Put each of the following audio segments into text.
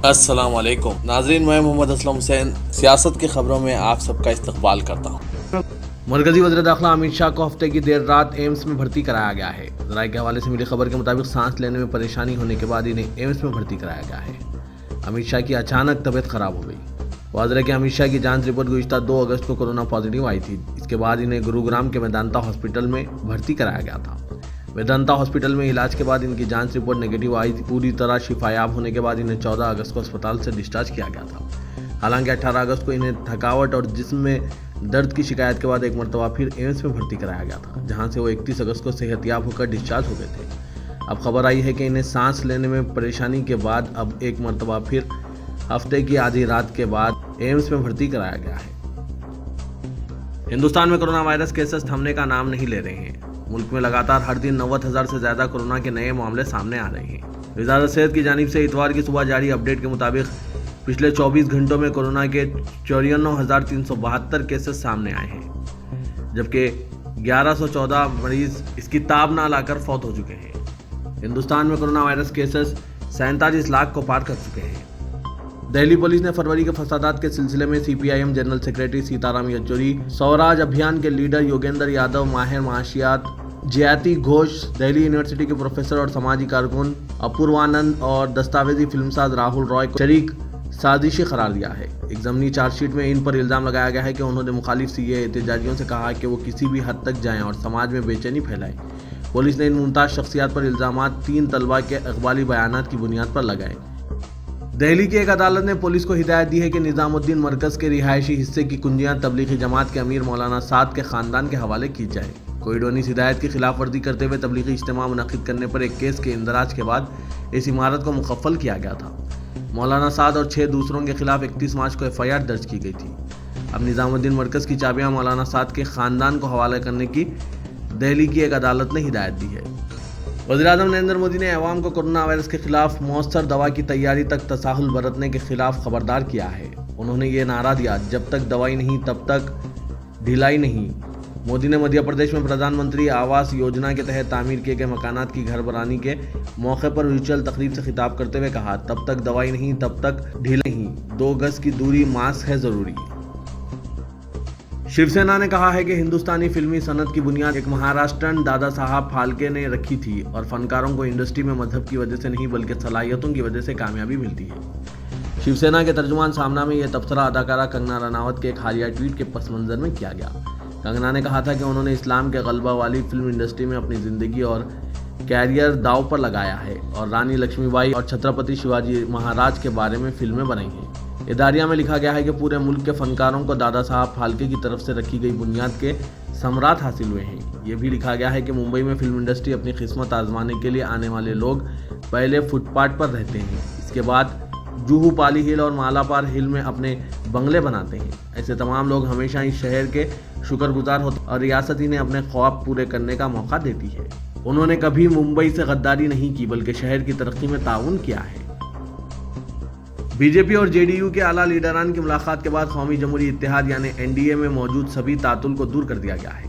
अस्सलाम वालेकुम नाजरीन, मैं मोहम्मद असलम हुसैन सियासत की खबरों में आप सबका इस्तकबाल करता हूँ। मरकजी वज़ीर दाखिला अमित शाह को हफ्ते की देर रात एम्स में भर्ती कराया गया है। ज़राए के हवाले से मिली खबर के मुताबिक सांस लेने में परेशानी होने के बाद इन्हें एम्स में भर्ती कराया गया है। अमित शाह की अचानक तबीयत खराब हो गई। वाज़ेह है कि अमित शाह की जांच रिपोर्ट गुज़िश्ता 2 अगस्त को कोरोना पॉजिटिव आई थी। इसके बाद इन्हें गुरुग्राम के वेदांता हॉस्पिटल में भर्ती कराया गया था। वेदांता हॉस्पिटल में इलाज के बाद इनकी जांच रिपोर्ट नेगेटिव आई थी। पूरी तरह शिफायाब होने के बाद इन्हें 14 अगस्त को अस्पताल से डिस्चार्ज किया गया था। हालांकि 18 अगस्त को इन्हें थकावट और जिस्म में दर्द की शिकायत के बाद एक मरतबा फिर एम्स में भर्ती कराया गया था, जहां से वो 31 अगस्त को सेहतयाब होकर डिस्चार्ज हो गए थे। अब खबर आई है कि इन्हें सांस लेने में परेशानी के बाद अब एक मरतबा फिर हफ्ते की आधी रात के बाद एम्स में भर्ती कराया गया है। हिंदुस्तान में कोरोना वायरस केसेस थमने का नाम नहीं ले रहे हैं। मुल्क में लगातार हर दिन 90,000 से ज़्यादा कोरोना के नए मामले सामने आ रहे हैं। वज़ारत सेहत की जानिब से इतवार की सुबह जारी अपडेट के मुताबिक पिछले 24 घंटों में कोरोना के 54,372 केसेस सामने आए हैं, जबकि 1114 मरीज इसकी ताब ना लाकर फौत हो चुके हैं। हिंदुस्तान में कोरोना वायरस केसेस 47 लाख को पार कर चुके हैं। दिल्ली पुलिस ने फरवरी के फसादात के सिलसिले में CPIM general secretary Sitaram Yechury, Swaraj Abhiyan के लीडर योगेंद्र यादव, माहिर माशियात जयति घोष, दिल्ली यूनिवर्सिटी के प्रोफेसर और समाजी कारकुन अपूर्वानंद और दस्तावेजी फिल्मसाज राहुल रॉय को शरीक साजिशी करार दिया है। एक ज़मनी चार्जशीट में इन पर इल्ज़ाम लगाया गया है कि उन्होंने मुखालिफ सीए एहतजाजियों से कहा कि वो किसी भी हद तक जाएं और समाज में बेचैनी फैलाएं। पुलिस ने इन मुमताज़ शख्सियात पर इल्ज़ामात 3 तलबा के अखबारी बयानात की बुनियाद पर लगाए। दिल्ली की एक अदालत ने पुलिस को हिदायत दी है कि निज़ामुद्दीन मरकज़ के रिहायशी हिस्से की कुंजियां तबलीगी जमात के अमीर मौलाना साद के ख़ानदान के हवाले की जाए। कोविड-19 हिदायत की खिलाफ वर्जी करते हुए तबलीगी इज्तिमा मुनक़िद करने पर एक केस के इंदराज के बाद इस इमारत को मुकफ़ल किया गया था। मौलाना साद और 6 दूसरों के खिलाफ 31 मार्च को FIR दर्ज की गई थी। अब निज़ामुद्दीन मरकज़ की चाबियाँ मौलाना साद के ख़ानदान को हवाले करने की दिल्ली की एक अदालत ने हिदायत दी है। वज़ीर-ए-आज़म नरेंद्र मोदी ने अवाम को कोरोना वायरस के खिलाफ मौसर दवा की तैयारी तक तसाहुल बरतने के खिलाफ खबरदार किया है। उन्होंने ये नारा दिया, जब तक दवाई नहीं तब तक ढिलाई नहीं। मोदी ने मध्य प्रदेश में प्रधानमंत्री आवास योजना के तहत तामीर किए गए मकानात की घर बनानी के मौके पर वर्चुअल तकरीब से खिताब करते हुए कहा, तब तक दवाई नहीं तब तक ढिलाई नहीं, 2 गज की दूरी, मास्क है ज़रूरी। शिवसेना ने कहा है कि हिंदुस्तानी फिल्मी सनत की बुनियाद एक महाराष्ट्रन दादा साहब फाल्के ने रखी थी और फनकारों को इंडस्ट्री में मजहब की वजह से नहीं बल्कि सलाहियतों की वजह से कामयाबी मिलती है। शिवसेना के तर्जुमान सामना में यह तबसरा अदाकारा कंगना रनावत के एक हालिया ट्वीट के पस मंजर में किया गया। कंगना ने कहा था कि उन्होंने इस्लाम के गलबा वाली फिल्म इंडस्ट्री में अपनी ज़िंदगी और कैरियर दाव पर लगाया है और रानी लक्ष्मीबाई और छत्रपति शिवाजी महाराज के बारे में फिल्में बनाई हैं। इदारिया में लिखा गया है कि पूरे मुल्क के फनकारों को दादा साहब फाल्के की तरफ से रखी गई बुनियाद के सम्राट हासिल हुए हैं। ये भी लिखा गया है कि मुंबई में फिल्म इंडस्ट्री अपनी किस्मत आजमाने के लिए आने वाले लोग पहले फुटपाथ पर रहते हैं, इसके बाद जूहू पाली हिल और मालापार हिल में अपने बंगले बनाते हैं। ऐसे तमाम लोग हमेशा इस शहर के शुक्रगुजार होते और रियासत इन्हें अपने ख्वाब पूरे करने का मौका देती है। उन्होंने कभी मुंबई से गद्दारी नहीं की बल्कि शहर की तरक्की में ताउन किया है। बीजेपी और जेडीयू के आला लीडरान की मुलाकात के बाद कौमी जमहूरी इत्तेहाद यानी एनडीए में मौजूद सभी तातुल को दूर कर दिया गया है।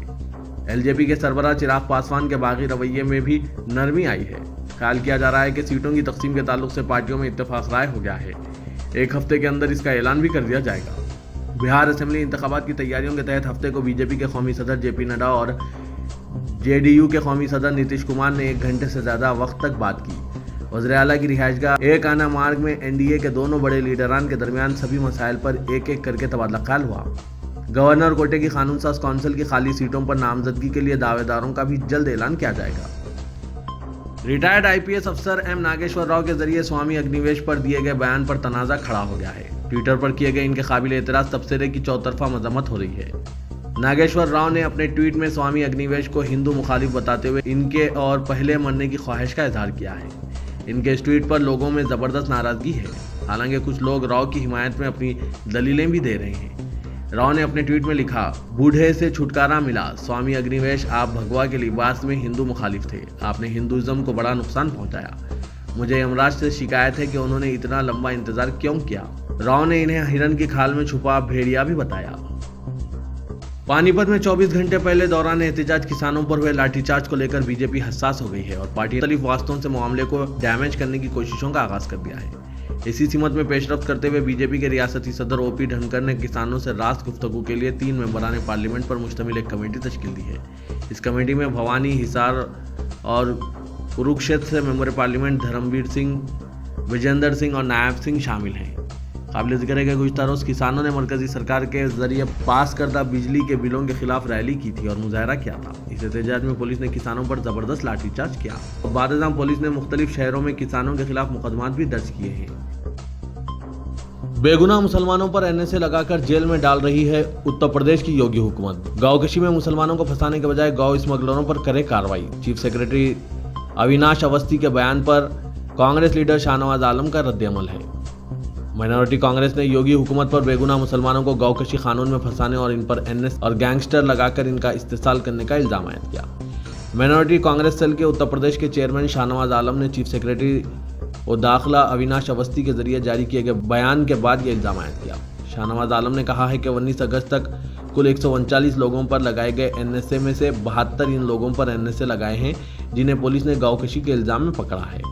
एलजेपी के सरबराह चिराग पासवान के बागी रवैये में भी नरमी आई है। ख्याल किया जा रहा है कि सीटों की तकसीम के ताल्लुक से पार्टियों में इत्तेफाक राय हो गया है। एक हफ्ते के अंदर इसका ऐलान भी कर दिया जाएगा। बिहार असेंबली इंतखाबात की तैयारियों के तहत हफ्ते को बीजेपी के कौमी सदर जेपी नड्डा और जेडीयू के कौमी सदर नीतीश कुमार ने 1 घंटे से ज़्यादा वक्त तक बात की। वज़ीर आला की रिहाइशगाह एक आना मार्ग में एनडीए के दोनों बड़े लीडरान के दरमियान सभी मसाइल पर एक एक करके तबादला ख्याल हुआ। गवर्नर कोटे की कानून साज कौंसिल की खाली सीटों पर नामजदगी के लिए दावेदारों का भी जल्द ऐलान किया जाएगा। रिटायर्ड आईपीएस अफसर एम नागेश्वर राव के जरिए स्वामी अग्निवेश पर दिए गए बयान पर तनाज़ा खड़ा हो गया है। ट्विटर पर किए गए इनके काबिल एतराज़ तबसरे की चौतरफा मजम्मत हो रही है। नागेश्वर राव ने अपने ट्वीट में स्वामी अग्निवेश को हिंदू मुखालिफ बताते हुए इनके और पहले मरने की ख्वाहिश का इजहार किया है। इनके इस ट्वीट पर लोगों में ज़बरदस्त नाराज़गी है। हालांकि कुछ लोग राव की हिमायत में अपनी दलीलें भी दे रहे हैं। राव ने अपने ट्वीट में लिखा, बूढ़े से छुटकारा मिला, स्वामी अग्निवेश आप भगवा के लिबास में हिंदू मुखालिफ थे, आपने हिंदुज़म को बड़ा नुकसान पहुंचाया। मुझे यमराज से शिकायत है कि उन्होंने इतना लंबा इंतजार क्यों किया। राव ने इन्हें हिरन की खाल में छुपा भेड़िया भी बताया। पानीपत में 24 घंटे पहले दौरान एहतजाज किसानों पर हुए लाठीचार्ज को लेकर बीजेपी हसास हो गई है और पार्टी मुख्तलिफ वास्तों से मामले को डैमेज करने की कोशिशों का आगाज कर दिया है। اسی سمت میں پیش رفت کرتے ہوئے بی جے پی کے ریاستی صدر او پی دھنکر نے کسانوں سے راست گفتگو کے لیے 3 ممبران پارلیمنٹ پر مشتمل ایک کمیٹی تشکیل دی ہے۔ اس کمیٹی میں بھوانی، حصار اور کروکشیتر سے ممبر پارلیمنٹ دھرمویر سنگھ، وجیندر سنگھ اور نائب سنگھ شامل ہیں۔ قابل ذکر ہے کہ گزشتہ روز کسانوں نے مرکزی سرکار کے ذریعے پاس کردہ بجلی کے بلوں کے خلاف ریلی کی تھی اور مظاہرہ کیا تھا۔ اس احتجاج میں پولیس نے کسانوں پر زبردست لاٹھی چارج کیا۔ بعد ازاں پولیس نے مختلف شہروں میں کسانوں کے خلاف مقدمات بھی درج کیے ہیں۔ بے گناہ مسلمانوں پر این ایس اے لگا کر جیل میں ڈال رہی ہے اتر پردیش کی یوگی حکومت۔ گاؤں کشی میں مسلمانوں کو پھنسانے کے بجائے گاؤں اسمگلروں پر کرے کارروائی۔ چیف سیکرٹری اویناش اوستھی کے بیان پر کانگریس لیڈر شاہ نواز عالم کا رد عمل ہے۔ مائنورٹی کانگریس نے یوگی حکومت پر بے گناہ مسلمانوں کو گاؤں کشی قانون میں پھنسانے اور ان پر این ایس اور گینگسٹر لگا کر ان کا استحصال کرنے کا الزام عائد کیا۔ مائنورٹی کانگریس سیل کے اتر پردیش کے چیئرمین شاہ نواز عالم نے چیف سیکرٹری و داخلہ اویناش اوستھی کے ذریعے جاری کیے گئے بیان کے بعد یہ الزام عائد کیا۔ شاہ نواز عالم نے کہا ہے کہ 19 اگست تک کل 139 لوگوں پر لگائے گئے این ایس اے میں سے 72 ان لوگوں پر این ایس اے لگائے ہیں جنہیں پولیس نے گاؤں کشی کے الزام میں پکڑا ہے۔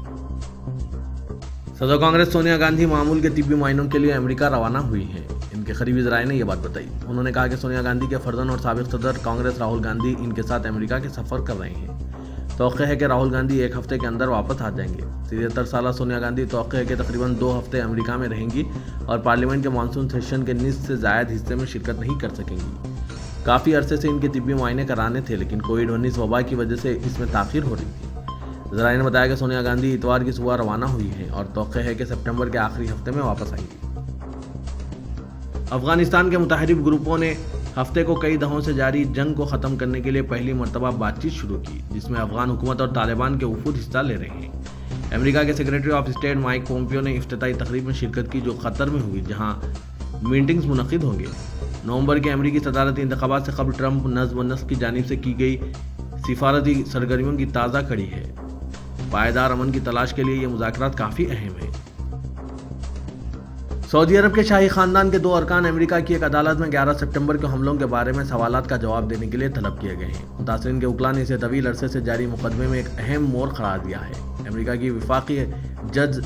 صدر کانگریس سونیا گاندھی معمول کے طبی معائنوں کے لیے امریکہ روانہ ہوئی ہیں۔ ان کے قریبی ذرائع نے یہ بات بتائی۔ انہوں نے کہا کہ سونیا گاندھی کے فرزند اور سابق صدر کانگریس راہل گاندھی ان کے ساتھ امریکہ کے سفر کر رہے ہیں۔ توقع ہے کہ راہل گاندھی 1 ہفتے کے اندر واپس آ جائیں گے۔ 73 سالہ سونیا گاندھی توقع ہے کہ تقریباً 2 ہفتے امریکہ میں رہیں گی اور پارلیمنٹ کے مانسون سیشن کے نصف سے زائد حصے میں شرکت نہیں کر سکیں گی۔ کافی عرصے سے ان کے طبی معائنے کرانے تھے لیکن کووڈ-19 وبا کی وجہ سے اس میں تاخیر ہو رہی تھی۔ ذرائع نے بتایا کہ سونیا گاندھی اتوار کی صبح روانہ ہوئی ہیں اور توقع ہے کہ سپٹمبر کے آخری ہفتے میں واپس آئیں گی۔ افغانستان کے متحرک گروپوں نے ہفتے کو کئی دہوں سے جاری جنگ کو ختم کرنے کے لیے پہلی مرتبہ بات چیت شروع کی، جس میں افغان حکومت اور طالبان کے وفود حصہ لے رہے ہیں۔ امریکہ کے secretary of state mic Pompeo نے افتتاحی تقریب میں شرکت کی جو قطر میں ہوئی، جہاں میٹنگز منعقد ہوں گے۔ نومبر کے امریکی صدارتی انتخابات سے قبل ٹرمپ نظم و نسق کی جانب سے کی گئی سفارتی سرگرمیوں کی تازہ کڑی ہے۔ پائیدار امن کی تلاش کے لیے یہ مذاکرات کافی اہم ہیں۔ سعودی عرب کے شاہی خاندان کے 2 ارکان امریکہ کی ایک عدالت میں 11 سپٹمبر کے حملوں کے بارے میں سوالات کا جواب دینے کے لیے طلب کیے گئے ہیں۔ متاثرین کے وکلاء نے اسے طویل عرصے سے جاری مقدمے میں ایک اہم موڑ قرار دیا ہے۔ امریکہ کی وفاقی جج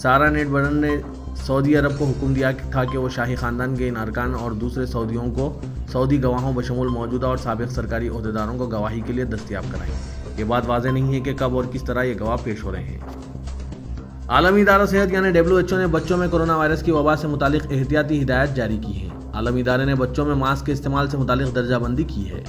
سارا نیٹ برن نے سعودی عرب کو حکم دیا تھا کہ وہ شاہی خاندان کے ان ارکان اور دوسرے سعودیوں کو سعودی گواہوں بشمول موجودہ اور سابق سرکاری عہدیداروں کو گواہی کے لیے دستیاب کرائیں۔ یہ بات واضح نہیں ہے کہ کب اور کس طرح یہ گواہ پیش ہو رہے ہیں۔ عالمی ادارہ صحت یعنی WHO نے بچوں میں کورونا وائرس کی وبا سے متعلق احتیاطی ہدایات جاری کی ہیں۔ عالمی ادارے نے بچوں میں ماسک کے استعمال سے متعلق درجہ بندی کی ہے۔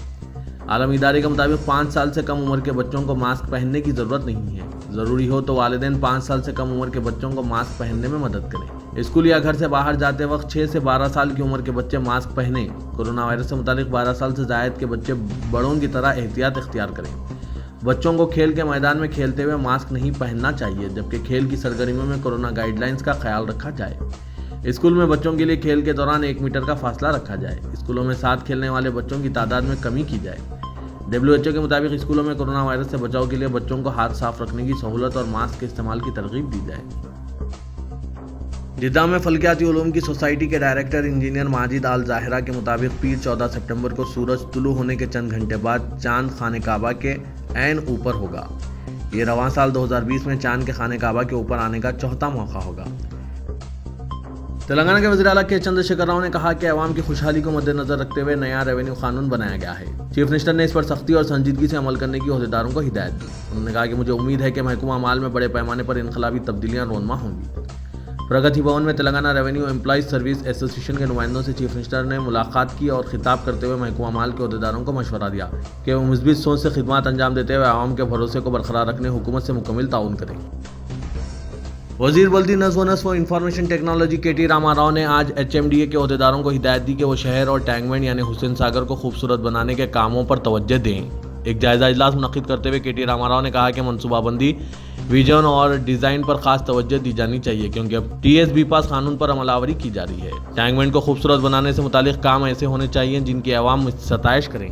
عالمی ادارے کے مطابق 5 سال سے کم عمر کے بچوں کو ماسک پہننے کی ضرورت نہیں ہے۔ ضروری ہو تو والدین 5 سال سے کم عمر کے بچوں کو ماسک پہننے میں مدد کریں۔ اسکول یا گھر سے باہر جاتے وقت 6 سے 12 سال کی عمر کے بچے ماسک پہنیں۔ کورونا وائرس سے متعلق 12 سال سے زائد کے بچے بڑوں کی طرح احتیاط اختیار کریں۔ بچوں کو کھیل کے میدان میں کھیلتے ہوئے ماسک نہیں پہننا چاہیے، جبکہ کھیل کی سرگرمیوں میں کورونا گائیڈ لائنز کا خیال رکھا جائے۔ اسکول میں بچوں کے لیے کھیل کے دوران 1 میٹر کا فاصلہ رکھا جائے۔ اسکولوں میں ساتھ کھیلنے والے بچوں کی تعداد میں کمی کی جائے۔ WHO کے مطابق اسکولوں میں کورونا وائرس سے بچاؤ کے لیے بچوں کو ہاتھ صاف رکھنے کی سہولت اور ماسک کے استعمال کی ترغیب دی جائے۔ جدہ میں فلکیاتی علوم کی سوسائٹی کے ڈائریکٹر انجینئر ماجد آل ظاہرہ کے مطابق پیر 14 سپٹمبر کو سورج طلوع ہونے کے چند گھنٹے بعد چاند خانہ کعبہ کے عین اوپر ہوگا۔ یہ رواں سال 2020 میں چاند کے خانہ کعبہ کے اوپر آنے کا 4تھا موقع ہوگا۔ تلنگانہ کے وزیر اعلیٰ کے چندر شیکھر راؤ نے کہا کہ عوام کی خوشحالی کو مد نظر رکھتے ہوئے نیا ریونیو قانون بنایا گیا ہے۔ چیف منسٹر نے اس پر سختی اور سنجیدگی سے عمل کرنے کی عہدیداروں کو ہدایت دی۔ انہوں نے کہا کہ مجھے امید ہے کہ محکمہ مال میں بڑے پیمانے پر انقلابی تبدیلیاں رونما ہوں گی۔ پرگتی بھون میں تلنگانہ ریونیو امپلائیز سروس ایسوسی ایشن کے نمائندوں سے چیف منسٹر نے ملاقات کی اور خطاب کرتے ہوئے محکمہ مال کے عہدیداروں کو مشورہ دیا کہ وہ مثبت سوچ سے خدمات انجام دیتے ہوئے عوام کے بھروسے کو برقرار رکھنے حکومت سے مکمل تعاون کریں۔ وزیر بلدی نظم و نسق و information technology KT Rama Rao نے آج HMDA کے عہدیداروں کو ہدایت دی کہ وہ شہر اور ٹینگمنٹ یعنی حسین ساگر کو خوبصورت بنانے کے کاموں پر توجہ دیں۔ ایک جائزہ اجلاس منعقد کرتے ہوئے KT راما راؤ نے کہا کہ منصوبہ بندی، ویژن اور ڈیزائن پر خاص توجہ دی جانی چاہیے کیونکہ اب TS BPAS قانون پر عمل آوری کی جا رہی ہے۔ ٹینگمنٹ کو خوبصورت بنانے سے متعلق کام ایسے ہونے چاہیے جن کی عوام ستائش کریں۔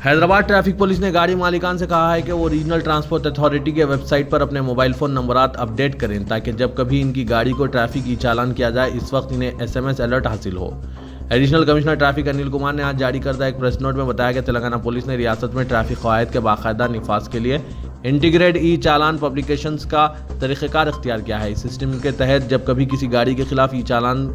حیدرآباد ٹریفک پولیس نے گاڑی مالکان سے کہا ہے کہ وہ ریجنل ٹرانسپورٹ اتھارٹی کے ویب سائٹ پر اپنے موبائل فون نمبرات اپڈیٹ کریں تاکہ جب کبھی ان کی گاڑی کو ٹریفک ای چالان کیا جائے اس وقت انہیں SMS الرٹ حاصل ہو۔ Additional commissioner traffic Anil Kumar نے آج جاری کردہ ایک پریس نوٹ میں بتایا کہ تلنگانہ پولیس نے ریاست میں ٹریفک قواعد کے باقاعدہ نفاذ کے لیے इंटीग्रेट ई चालान पब्लिकेशंस का तरीक़ेकार इख्तियार किया है। इस सिस्टम के तहत जब कभी किसी गाड़ी के खिलाफ ई चालान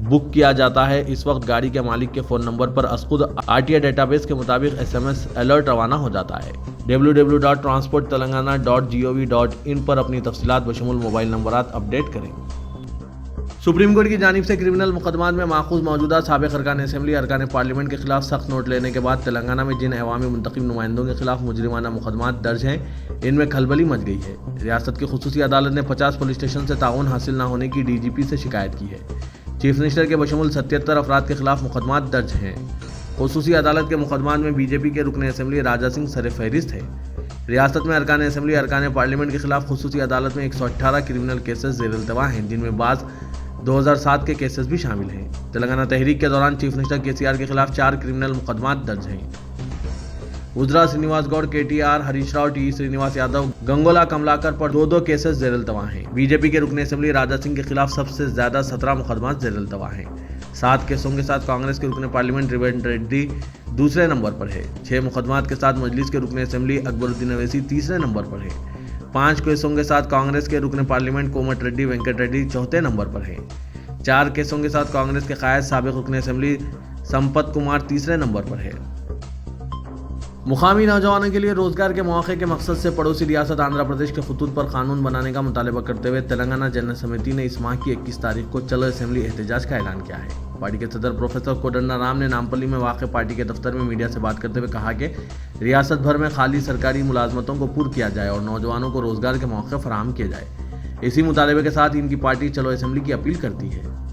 बुक किया जाता है, इस वक्त गाड़ी के मालिक के फ़ोन नंबर पर खुद RTI डेटाबेस के मुताबिक SMS अलर्ट रवाना हो जाता है। www.transporttelangana.gov.in पर अपनी तफसीलात बशमूल मोबाइल नंबरात अपडेट करें। सुप्रीम कोर्ट की जानिब से क्रिमिनल मुकदमात में माखूज मौजूदा साबिक अरकान असेंबली अरकान पार्लियामेंट के खिलाफ सख्त नोट लेने के बाद तेलंगाना में जिन अवामी मुंतखब नुमाइंदों के खिलाफ मुजरिमाना मुकदमात दर्ज हैं, इनमें खलबली मच गई है। रियासत की खुसूसी अदालत ने 50 पुलिस स्टेशन से ताउन हासिल न होने की DGP से शिकायत की है। चीफ मिनिस्टर के बशमूल 77 अफराद के खिलाफ मुकदमात दर्ज हैं। खुसूसी अदालत के मुकदमात में BJP के रुकन असेंबली राजा सिंह सर फहरिस्त है। रियासत में अरकान असेंबली अरकान पार्लियामेंट के खिलाफ खुसूसी अदालत में 118 क्रिमिनल केसेस ज़ेर-इल्तवा हैं, जिनमें बाज़ 2007 के केसेस भी शामिल हैं। तेलंगाना तहरीक के दौरान चीफ मिनिस्टर KCR के खिलाफ 4 क्रिमिनल मुकदमात दर्ज हैं। उजरा श्रीनिवास गौड़, KTR, हरीश राव, TE श्रीनिवास यादव, गंगोला कमलाकर पर 2-2 केसेस ज़ेर-इल्तवा हैं। BJP के रुकन असेंबली राजा सिंह के खिलाफ सबसे ज्यादा 17 मुकदमात ज़ेर-इल्तवा हैं। 7 केसों के साथ कांग्रेस के रुकन पार्लियामेंट रेवंत रेड्डी दूसरे नंबर पर है। 6 मुकदमात के साथ मजलिस के रुकन असेंबली अकबरुद्दीन अवैसी तीसरे नंबर पर है। 5 केसों के साथ कांग्रेस के रुकन पार्लियामेंट कोमट रेड्डी वेंकट रेड्डी चौथे नंबर पर है। 4 केसों के साथ कांग्रेस के कायद साबिक रुकन असेंबली संपत कुमार तीसरे नंबर पर है। मुकामी नौजवानों के लिए रोजगार के मौके के मकसद से पड़ोसी रियासत आंध्र प्रदेश के खतूत पर कानून बनाने का मुतालबा करते हुए तेलंगाना जनरल समिति ने इस माह की 21 तारीख को चलो असेंबली एहतजाज का ऐलान किया है। पार्टी के सदर प्रोफेसर कोदंडा राम ने नामपल्ली में वाक़ पार्टी के दफ्तर में मीडिया से बात करते हुए कहा कि रियासत भर में खाली सरकारी मुलाजमतों को पुर किया जाए और नौजवानों को रोजगार के मौके फराहम किए जाए। इसी मुतालबे के साथ इनकी पार्टी चलो असेंबली की अपील करती है।